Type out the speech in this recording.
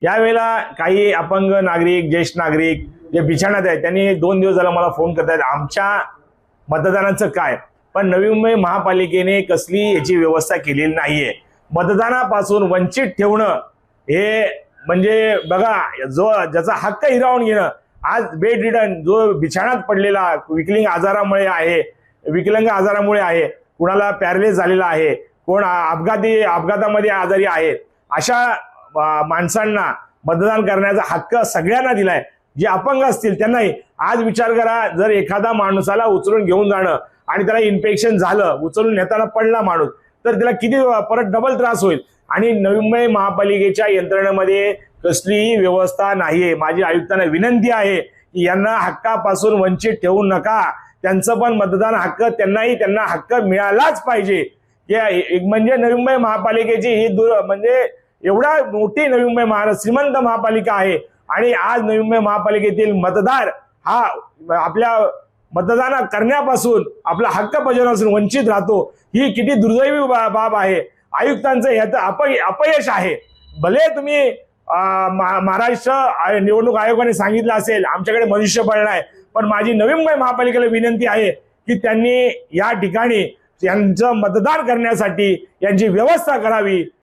यावेळेला काही अपंग नागरिक, ज्येष्ठ नागरिक जे बिछाण्यात आहेत त्यांनी 2 दिवस झाला मला फोन करतायत आमच्या मतदानाचं काय. पण नवी मुंबई महापालिकेने कसली याची व्यवस्था केलेली नाहीये. मतदानापासून वंचित ठेवणं हे म्हणजे बघा, जो ज्याचा हक्क हिरावून घेणं, आज बेड रिडन जो बिछाण्यात पडलेला विकलांग आजारामुळे आहे, कुणाला पॅरालिस झालेला आहे, कोण अपघातामध्ये आजारी आहे, अशा माणसांना मतदान करण्याचा हक्क सगळ्यांना दिलाय. जे अपंग असतील त्यांनाही. आज विचार करा, जर एखादा माणसाला उचलून घेऊन जाणं आणि त्याला इन्फेक्शन झालं, उचलून नेताना पडला माणूस, तर त्याला किती परत डबल त्रास होईल. आणि नवी मुंबई महापालिकेच्या यंत्रणेमध्ये कसलीही व्यवस्था नाहीये. माझी आयुक्तांना विनंती आहे की यांना हक्कापासून वंचित ठेवू नका. त्यांचं पण मतदान हक्क त्यांना हक्क मिळालाच पाहिजे. म्हणजे नवी मुंबई महापालिकेची ही म्हणजे एवढा मोठी नवी मुंबई श्रीमंत महापालिका आहे आणि आज नवी मुंबई महापालिकेतील मतदार हा आपल्या मतदान करण्यापासून, आपला हक्क बजावण्यापासून वंचित राहतो. ही किती दुर्दैवी बाब आहे. आयुक्तांचं याचं अपयश आहे. भले तुम्ही महाराष्ट्र निवडणूक आयोगाने सांगितलं असेल आमच्याकडे मनुष्यबळ नाही, पण माझी नवी मुंबई महापालिकेला विनंती आहे की त्यांनी या ठिकाणी यांचं मतदान करण्यासाठी यांची व्यवस्था करावी.